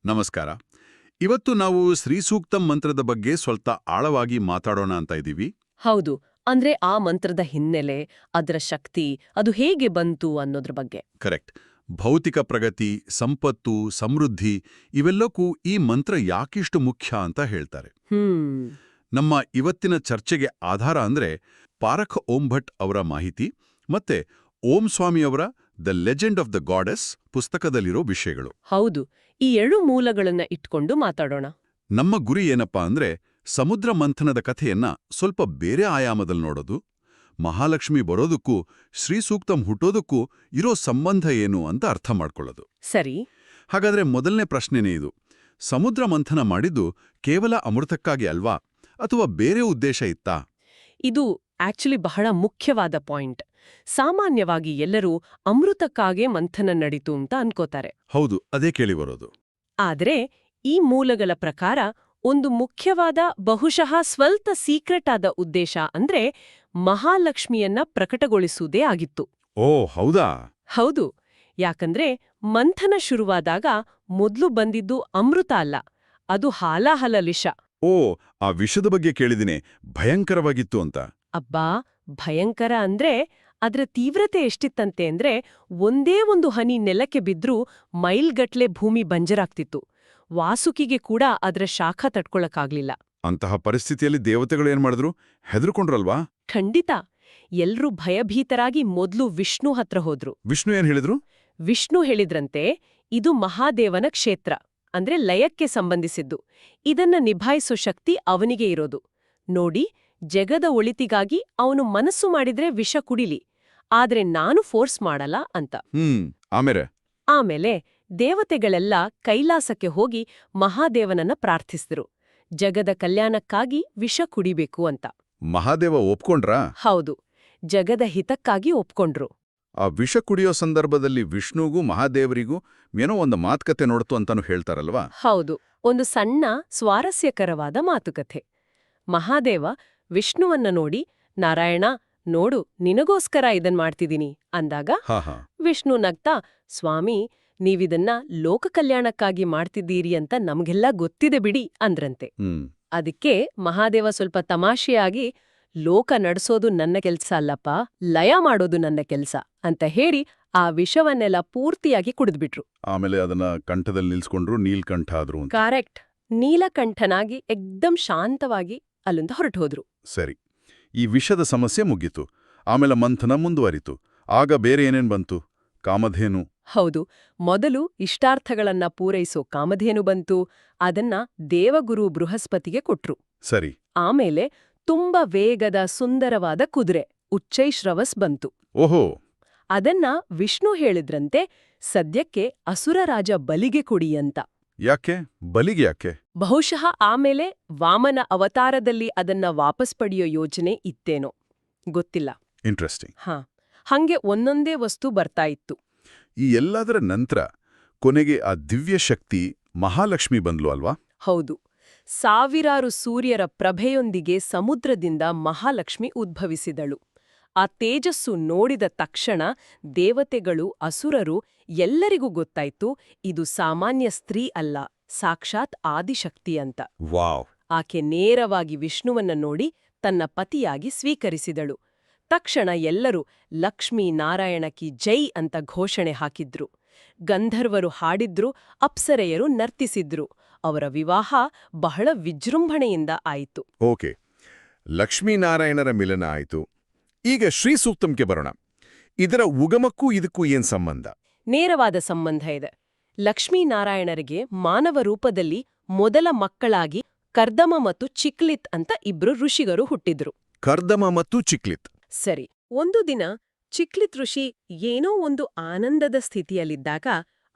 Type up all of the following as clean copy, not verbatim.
ನಮಸ್ಕಾರ. ಇವತ್ತು ನಾವು ಶ್ರೀ ಸೂಕ್ತಂ ಮಂತ್ರದ ಬಗ್ಗೆ ಸ್ವಲ್ಪ ಆಳವಾಗಿ ಮಾತಾಡೋಣ ಅಂತ ಇದ್ದೀವಿ. ಹೌದು, ಅಂದ್ರೆ ಆ ಮಂತ್ರದ ಹಿನ್ನೆಲೆ, ಅದರ ಶಕ್ತಿ, ಅದು ಹೇಗೆ ಬಂತು ಅನ್ನೋದ್ರ ಬಗ್ಗೆ. ಕರೆಕ್ಟ್. ಭೌತಿಕ ಪ್ರಗತಿ, ಸಂಪತ್ತು, ಸಮೃದ್ಧಿ ಇವೆಲ್ಲಕ್ಕೂ ಈ ಮಂತ್ರ ಯಾಕಿಷ್ಟು ಮುಖ್ಯ ಅಂತ ಹೇಳ್ತಾರೆ. ನಮ್ಮ ಇವತ್ತಿನ ಚರ್ಚೆಗೆ ಆಧಾರ ಅಂದ್ರೆ ಪಾರಖ್ ಓಂ ಭಟ್ ಅವರ ಮಾಹಿತಿ ಮತ್ತೆ ಓಂ ಸ್ವಾಮಿಯವರ the legend of the goddess ಪುಸ್ತಕದಲ್ಲಿರೋ ವಿಷಯಗಳು. ಹೌದು, ಈ 2 ಮೂಲಗಳನ್ನ ಇಟ್ಕೊಂಡು ಮಾತಾಡೋಣ. ನಮ್ಮ ಗುರಿ ಏನಪ್ಪಾ ಅಂದ್ರೆ ಸಮುದ್ರ ಮಂಥನದ ಕಥೆಯನ್ನ ಸ್ವಲ್ಪ ಬೇರೆ ಆಯಾಮದಲ್ಲಿ ನೋಡೋದು, ಮಹಾಲಕ್ಷ್ಮಿ ಬರೋದಕ್ಕೂ ಶ್ರೀ ಸೂಕ್ತಂ ಹುಟ್ಟೋದಕ್ಕೂ ಇರೋ ಸಂಬಂಧ ಏನು ಅಂತ ಅರ್ಥ ಮಾಡ್ಕೊಳ್ಳೋದು. ಸರಿ. ಹಾಗಾದ್ರೆ ಮೊದಲನೇ ಪ್ರಶ್ನೆನೇ ಇದು. ಸಮುದ್ರ ಮಂಥನ ಮಾಡಿದ್ದು ಕೇವಲ ಅಮೃತಕ್ಕಾಗಿ ಅಲ್ವಾ, ಅಥವಾ ಬೇರೆ ಉದ್ದೇಶ ಇತ್ತಾ? ಇದು ಆಕ್ಚುಲಿ ಬಹಳ ಮುಖ್ಯವಾದ ಪಾಯಿಂಟ್. ಸಾಮಾನ್ಯವಾಗಿ ಎಲ್ಲರೂ ಅಮೃತಕ್ಕಾಗೇ ಮಂಥನ ನಡೀತು ಅಂತ ಅನ್ಕೋತಾರೆ. ಹೌದು, ಅದೇ ಕೇಳಿ ಬರೋದು. ಆದ್ರೆ ಈ ಮೂಲಗಳ ಪ್ರಕಾರ ಒಂದು ಮುಖ್ಯವಾದ, ಬಹುಶಃ ಸ್ವಲ್ಪ ಸೀಕ್ರೆಟ್ ಆದ ಉದ್ದೇಶ ಅಂದ್ರೆ ಮಹಾಲಕ್ಷ್ಮಿಯನ್ನ ಪ್ರಕಟಗೊಳಿಸುವುದೇ ಆಗಿತ್ತು. ಓ ಹೌದಾ? ಹೌದು. ಯಾಕಂದ್ರೆ ಮಂಥನ ಶುರುವಾದಾಗ ಮೊದ್ಲು ಬಂದಿದ್ದು ಅಮೃತ ಅಲ್ಲ, ಅದು ಹಾಲಾಹಲ ವಿಷ. ಓ, ಆ ವಿಷದ ಬಗ್ಗೆ ಕೇಳಿದಿನೆ, ಭಯಂಕರವಾಗಿತ್ತು ಅಂತ. ಅಬ್ಬಾ, ಭಯಂಕರ ಅಂದ್ರೆ ಅದ್ರ ತೀವ್ರತೆ ಎಷ್ಟಿತ್ತಂತೆ ಅಂದ್ರೆ ಒಂದೇ ಒಂದು ಹನಿ ನೆಲಕ್ಕೆ ಬಿದ್ರೂ ಮೈಲ್ಗಟ್ಲೆ ಭೂಮಿ ಬಂಜರಾಗ್ತಿತ್ತು. ವಾಸುಕಿಗೆ ಕೂಡ ಅದರ ಶಾಖ ತಡ್ಕೊಳಕ್ಕಾಗ್ಲಿಲ್ಲ. ಅಂತಹ ಪರಿಸ್ಥಿತಿಯಲ್ಲಿ ದೇವತೆಗಳು ಏನ್ ಮಾಡಿದ್ರು? ಹೆದರ್ಕೊಂಡ್ರಲ್ವಾ? ಖಂಡಿತ. ಎಲ್ರೂ ಭಯಭೀತರಾಗಿ ಮೊದ್ಲು ವಿಷ್ಣು ಹತ್ರ ಹೋದ್ರು. ವಿಷ್ಣು ಏನ್ ಹೇಳಿದ್ರು? ವಿಷ್ಣು ಹೇಳಿದ್ರಂತೆ, ಇದು ಮಹಾದೇವನ ಕ್ಷೇತ್ರ, ಅಂದ್ರೆ ಲಯಕ್ಕೆ ಸಂಬಂಧಿಸಿದ್ದು. ಇದನ್ನ ನಿಭಾಯಿಸೋ ಶಕ್ತಿ ಅವನಿಗೆ ಇರೋದು. ನೋಡಿ, ಜಗದ ಒಳಿತಿಗಾಗಿ ಅವನು ಮನಸ್ಸು ಮಾಡಿದ್ರೆ ವಿಷ ಕುಡಿಲಿ, ಆದ್ರೆ ನಾನು ಫೋರ್ಸ್ ಮಾಡಲ್ಲ ಅಂತ. ಆಮೇಲೆ ದೇವತೆಗಳೆಲ್ಲ ಕೈಲಾಸಕ್ಕೆ ಹೋಗಿ ಮಹಾದೇವನನ್ನ ಪ್ರಾರ್ಥಿಸಿದ್ರು, ಜಗದ ಕಲ್ಯಾಣಕ್ಕಾಗಿ ವಿಷ ಕುಡಿಬೇಕು ಅಂತ. ಮಹಾದೇವ ಒಪ್ಕೊಂಡ್ರಾ? ಹೌದು, ಜಗದ ಹಿತಕ್ಕಾಗಿ ಒಪ್ಕೊಂಡ್ರು. ಆ ವಿಷ ಕುಡಿಯೋ ಸಂದರ್ಭದಲ್ಲಿ ವಿಷ್ಣುಗೂ ಮಹಾದೇವರಿಗೂ ಏನೋ ಒಂದು ಮಾತುಕತೆ ನೋಡ್ತು ಅಂತಾನು ಹೇಳ್ತಾರಲ್ವಾ? ಹೌದು, ಒಂದು ಸಣ್ಣ ಸ್ವಾರಸ್ಯಕರವಾದ ಮಾತುಕತೆ. ಮಹಾದೇವ ವಿಷ್ಣುವನ್ನ ನೋಡಿ, ನಾರಾಯಣ ನೋಡು, ನಿನಗೋಸ್ಕರ ಇದನ್ ಮಾಡ್ತಿದ್ದೀನಿ ಅಂದಾಗ ವಿಷ್ಣು ನಗ್ತಾ, ಸ್ವಾಮಿ, ನೀವಿದನ್ನ ಲೋಕ ಕಲ್ಯಾಣಕ್ಕಾಗಿ ಮಾಡ್ತಿದ್ದೀರಿ ಅಂತ ನಮ್ಗೆಲ್ಲ ಗೊತ್ತಿದೆ ಬಿಡಿ ಅಂದ್ರಂತೆ. ಅದಕ್ಕೆ ಮಹಾದೇವ ಸ್ವಲ್ಪ ತಮಾಷೆಯಾಗಿ, ಲೋಕ ನಡೆಸೋದು ನನ್ನ ಕೆಲ್ಸ ಅಲ್ಲಪ್ಪ, ಲಯ ಮಾಡೋದು ನನ್ನ ಕೆಲ್ಸ ಅಂತ ಹೇಳಿ ಆ ವಿಷವನ್ನೆಲ್ಲ ಪೂರ್ತಿಯಾಗಿ ಕುಡಿದ್ಬಿಟ್ರು. ಆಮೇಲೆ ಅದನ್ನ ಕಂಠದಲ್ಲಿ ನಿಲ್ಸ್ಕೊಂಡ್ರು, ನೀಲ್ಕಂಠ ಆದ್ರು. ಕರೆಕ್ಟ್. ನೀಲಕಂಠನಾಗಿ ಎಕ್ದಮ್ ಶಾಂತವಾಗಿ ಅಲ್ಲಿಂದ ಹೊರಟು ಹೋದ್ರು. ಸರಿ, ಈ ವಿಷದ ಸಮಸ್ಯೆ ಮುಗೀತು. ಆಮೇಲೆ ಮಂಥನ ಮುಂದುವರಿತು. ಆಗ ಬೇರೆ ಏನೇನ್ ಬಂತು? ಕಾಮಧೇನು. ಹೌದು, ಮೊದಲು ಇಷ್ಟಾರ್ಥಗಳನ್ನ ಪೂರೈಸೋ ಕಾಮಧೇನು ಬಂತು. ಅದನ್ನ ದೇವಗುರು ಬೃಹಸ್ಪತಿಗೆ ಕೊಟ್ರು. ಸರಿ. ಆಮೇಲೆ ತುಂಬ ವೇಗದ ಸುಂದರವಾದ ಕುದುರೆ ಉಚ್ಚೈಶ್ರವಸ್ ಬಂತು. ಓಹೋ. ಅದನ್ನ ವಿಷ್ಣು ಹೇಳಿದ್ರಂತೆ, ಸದ್ಯಕ್ಕೆ ಅಸುರ ರಾಜ ಬಲಿಗೆ ಕೊಡಿ ಅಂತ. ಯಾಕೆ ಬಲಿಗೆ? ಯಾಕೆ? ಬಹುಶಃ ಆಮೇಲೆ ವಾಮನ ಅವತಾರದಲ್ಲಿ ಅದನ್ನ ವಾಪಸ್ ಪಡೆಯೋ ಯೋಜನೆ ಇತ್ತೇನೋ, ಗೊತ್ತಿಲ್ಲ. ಇಂಟ್ರೆಸ್ಟಿಂಗ್. ಹಂಗೆ ಒಂದೊಂದೇ ವಸ್ತು ಬರ್ತಾ ಇತ್ತು. ಈ ಎಲ್ಲದರ ನಂತರ ಕೊನೆಗೆ ಆ ದಿವ್ಯ ಶಕ್ತಿ ಮಹಾಲಕ್ಷ್ಮಿ ಬಂದ್ಲು ಅಲ್ವಾ? ಹೌದು, ಸಾವಿರಾರು ಸೂರ್ಯರ ಪ್ರಭೆಯೊಂದಿಗೆ ಸಮುದ್ರದಿಂದ ಮಹಾಲಕ್ಷ್ಮಿ ಉದ್ಭವಿಸಿದಳು. ಆ ತೇಜಸ್ಸು ನೋಡಿದ ತಕ್ಷಣ ದೇವತೆಗಳು, ಅಸುರರು ಎಲ್ಲರಿಗೂ ಗೊತ್ತಾಯ್ತು, ಇದು ಸಾಮಾನ್ಯ ಸ್ತ್ರೀ ಅಲ್ಲ, ಸಾಕ್ಷಾತ್ ಆದಿಶಕ್ತಿ ಅಂತ. ವಾವ್. ಆಕೆ ನೇರವಾಗಿ ವಿಷ್ಣುವನ್ನ ನೋಡಿ ತನ್ನ ಪತಿಯಾಗಿ ಸ್ವೀಕರಿಸಿದಳು. ತಕ್ಷಣ ಎಲ್ಲರೂ ಲಕ್ಷ್ಮೀ ನಾರಾಯಣಕಿ ಜೈ ಅಂತ ಘೋಷಣೆ ಹಾಕಿದ್ರು. ಗಂಧರ್ವರು ಹಾಡಿದ್ರು, ಅಪ್ಸರೆಯರು ನರ್ತಿಸಿದ್ರು. ಅವರ ವಿವಾಹ ಬಹಳ ವಿಜೃಂಭಣೆಯಿಂದ ಆಯಿತು. ಓಕೆ, ಲಕ್ಷ್ಮೀನಾರಾಯಣರ ಮಿಲನ ಆಯಿತು. ಈಗ ಶ್ರೀ ಸೂಕ್ತಂಗೆ ಬರೋಣ. ಇದರ ಉಗಮಕ್ಕೂ ಇದಕ್ಕೂ ಏನ್ ಸಂಬಂಧ? ನೇರವಾದ ಸಂಬಂಧ ಇದೆ. ಲಕ್ಷ್ಮೀನಾರಾಯಣರಿಗೆ ಮಾನವ ರೂಪದಲ್ಲಿ ಮೊದಲ ಮಕ್ಕಳಾಗಿ ಕರ್ದಮ ಮತ್ತು ಚಿಕ್ಲಿತ್ ಅಂತ ಇಬ್ರು ಋಷಿಗರು ಹುಟ್ಟಿದ್ರು. ಕರ್ದಮ ಮತ್ತು ಚಿಕ್ಲಿತ್. ಸರಿ. ಒಂದು ದಿನ ಚಿಕ್ಲಿತ್ ಋಷಿ ಏನೋ ಒಂದು ಆನಂದದ ಸ್ಥಿತಿಯಲ್ಲಿದ್ದಾಗ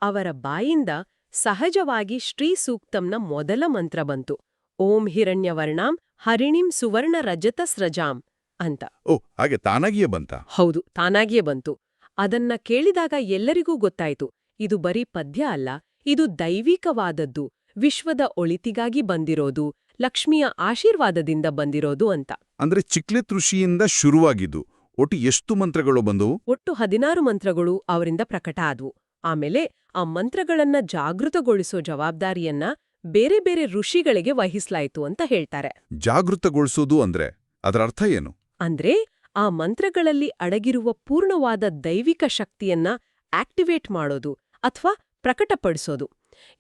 ಅವರ ಬಾಯಿಂದ ಸಹಜವಾಗಿ ಶ್ರೀ ಸೂಕ್ತಂನ ಮೊದಲ ಮಂತ್ರ ಬಂತು. ಓಂ ಹಿರಣ್ಯವರ್ಣಾಂ ಹರಿಣಿಂ ಸುವರ್ಣ ರಜತ ಸ್ರಜಾಂ ಅಂತ. ಓ, ಹಾಗೆ ತಾನಾಗಿಯೇ ಬಂತ? ಹೌದು, ತಾನಾಗಿಯೇ ಬಂತು. ಅದನ್ನ ಕೇಳಿದಾಗ ಎಲ್ಲರಿಗೂ ಗೊತ್ತಾಯ್ತು, ಇದು ಬರೀ ಪದ್ಯ ಅಲ್ಲ, ಇದು ದೈವಿಕವಾದದ್ದು, ವಿಶ್ವದ ಒಳಿತಿಗಾಗಿ ಬಂದಿರೋದು, ಲಕ್ಷ್ಮಿಯ ಆಶೀರ್ವಾದದಿಂದ ಬಂದಿರೋದು ಅಂತ. ಅಂದ್ರೆ ಚಿಕ್ಲಿತ್ ಋಷಿಯಿಂದ ಶುರುವಾಗಿದ್ದು ಒಟ್ಟು ಎಷ್ಟು ಮಂತ್ರಗಳು ಬಂದವು? ಒಟ್ಟು 16 ಮಂತ್ರಗಳು ಅವರಿಂದ ಪ್ರಕಟ ಆದ್ವು. ಆಮೇಲೆ ಆ ಮಂತ್ರಗಳನ್ನ ಜಾಗೃತಗೊಳಿಸೋ ಜವಾಬ್ದಾರಿಯನ್ನ ಬೇರೆ ಬೇರೆ ಋಷಿಗಳಿಗೆ ವಹಿಸ್ಲಾಯ್ತು ಅಂತ ಹೇಳ್ತಾರೆ. ಜಾಗೃತಗೊಳಿಸೋದು ಅಂದ್ರೆ ಅದರ ಅರ್ಥ ಏನು? ಅಂದ್ರೆ ಆ ಮಂತ್ರಗಳಲ್ಲಿ ಅಡಗಿರುವ ಪೂರ್ಣವಾದ ದೈವಿಕ ಶಕ್ತಿಯನ್ನ ಆಕ್ಟಿವೇಟ್ ಮಾಡೋದು ಅಥವಾ ಪ್ರಕಟಪಡಿಸೋದು.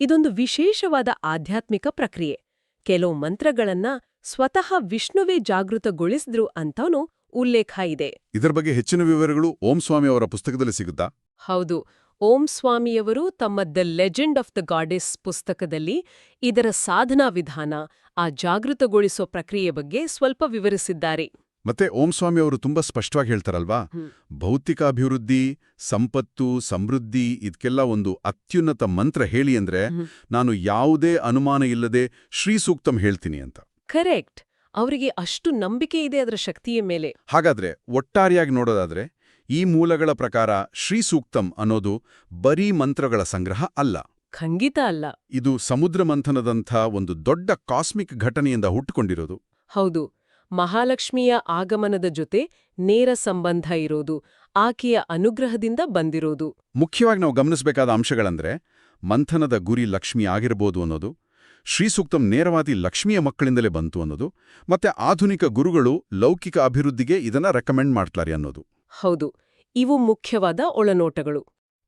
ಇದೊಂದು ವಿಶೇಷವಾದ ಆಧ್ಯಾತ್ಮಿಕ ಪ್ರಕ್ರಿಯೆ. ಕೆಲವು ಮಂತ್ರಗಳನ್ನ ಸ್ವತಃ ವಿಷ್ಣುವೇ ಜಾಗೃತಗೊಳಿಸಿದ್ರು ಅಂತನೂ ಉಲ್ಲೇಖ ಇದೆ. ಇದರ ಬಗ್ಗೆ ಹೆಚ್ಚಿನ ವಿವರಗಳು ಓಂ ಸ್ವಾಮಿ ಅವರ ಪುಸ್ತಕದಲ್ಲಿ ಸಿಗುತ್ತಾ? ಹೌದು. ಓಂ ಸ್ವಾಮಿಯವರು ತಮ್ಮ the legend of the goddess ಪುಸ್ತಕದಲ್ಲಿ ಇದರ ಸಾಧನಾ ವಿಧಾನ, ಆ ಜಾಗೃತಗೊಳಿಸೋ ಪ್ರಕ್ರಿಯೆ ಬಗ್ಗೆ ಸ್ವಲ್ಪ ವಿವರಿಸಿದ್ದಾರೆ. ಮತ್ತೆ ಓಂ ಸ್ವಾಮಿ ಅವರು ತುಂಬಾ ಸ್ಪಷ್ಟವಾಗಿ ಹೇಳ್ತಾರಲ್ವಾ, ಭೌತಿಕ ಅಭಿವೃದ್ಧಿ, ಸಂಪತ್ತು, ಸಮೃದ್ಧಿ ಇದಕ್ಕೆಲ್ಲ ಒಂದು ಅತ್ಯುನ್ನತ ಮಂತ್ರ ಹೇಳಿ ಅಂದ್ರೆ ನಾನು ಯಾವುದೇ ಅನುಮಾನ ಇಲ್ಲದೆ ಶ್ರೀಸೂಕ್ತಂ ಹೇಳ್ತೀನಿ ಅಂತ. ಕರೆಕ್ಟ್. ಅವರಿಗೆ ಅಷ್ಟು ನಂಬಿಕೆ ಇದೆ ಅದರ ಶಕ್ತಿಯ ಮೇಲೆ. ಹಾಗಾದ್ರೆ ಒಟ್ಟಾರೆಯಾಗಿ ನೋಡೋದಾದ್ರೆ ಈ ಮೂಲಗಳ ಪ್ರಕಾರ ಶ್ರೀಸೂಕ್ತಂ ಅನ್ನೋದು ಬರೀ ಮಂತ್ರಗಳ ಸಂಗ್ರಹ ಅಲ್ಲ. ಖಂಡಿತ ಅಲ್ಲ. ಇದು ಸಮುದ್ರ ಮಂಥನದಂಥ ಒಂದು ದೊಡ್ಡ ಕಾಸ್ಮಿಕ್ ಘಟನೆಯಿಂದ ಹುಟ್ಟುಕೊಂಡಿರೋದು. ಹೌದು. ಮಹಾಲಕ್ಷ್ಮಿಯ ಆಗಮನದ ಜೊತೆ ನೇರ ಸಂಬಂಧ ಇರೋದು, ಆಕೆಯ ಅನುಗ್ರಹದಿಂದ ಬಂದಿರೋದು. ಮುಖ್ಯವಾಗಿ ನಾವು ಗಮನಿಸಬೇಕಾದ ಅಂಶಗಳಂದ್ರೆ ಮಂಥನದ ಗುರಿ ಲಕ್ಷ್ಮಿ ಆಗಿರಬಹುದು ಅನ್ನೋದು, ಶ್ರೀಸೂಕ್ತಂ ನೇರವಾಗಿ ಲಕ್ಷ್ಮಿಯ ಮಕ್ಕಳಿಂದಲೇ ಬಂತು ಅನ್ನೋದು, ಮತ್ತೆ ಆಧುನಿಕ ಗುರುಗಳು ಲೌಕಿಕ ಅಭಿವೃದ್ಧಿಗೆ ಇದನ್ನ ರೆಕಮೆಂಡ್ ಮಾಡ್ತಾರೆ ಅನ್ನೋದು. ಹೌದು. ಇವು ಮುಖ್ಯವಾದ ಒಳನೋಟಗಳು.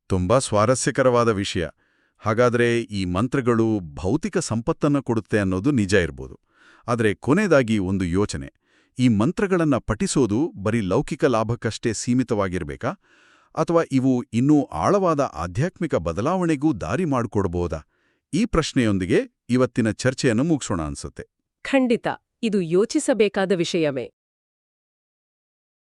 ತುಂಬಾ ಸ್ವಾರಸ್ಯಕರವಾದ ವಿಷಯ. ಹಾಗಾದ್ರೆ ಈ ಮಂತ್ರಗಳು ಭೌತಿಕ ಸಂಪತ್ತನ್ನು ಕೊಡುತ್ತೆ ಅನ್ನೋದು ನಿಜ ಇರ್ಬೋದು. ಆದರೆ ಕೊನೆಯದಾಗಿ ಒಂದು ಯೋಚನೆ. ಈ ಮಂತ್ರಗಳನ್ನ ಪಠಿಸೋದು ಬರೀ ಲೌಕಿಕ ಲಾಭಕ್ಕಷ್ಟೇ ಸೀಮಿತವಾಗಿರ್ಬೇಕಾ? ಅಥವಾ ಇವು ಇನ್ನೂ ಆಳವಾದ ಆಧ್ಯಾತ್ಮಿಕ ಬದಲಾವಣೆಗೂ ದಾರಿ ಮಾಡಿಕೊಡ್ಬೋದಾ? ಈ ಪ್ರಶ್ನೆಯೊಂದಿಗೆ ಇವತ್ತಿನ ಚರ್ಚೆಯನ್ನು ಮುಗಿಸೋಣ ಅನ್ಸುತ್ತೆ. ಖಂಡಿತ. ಇದು ಯೋಚಿಸಬೇಕಾದ ವಿಷಯವೇ.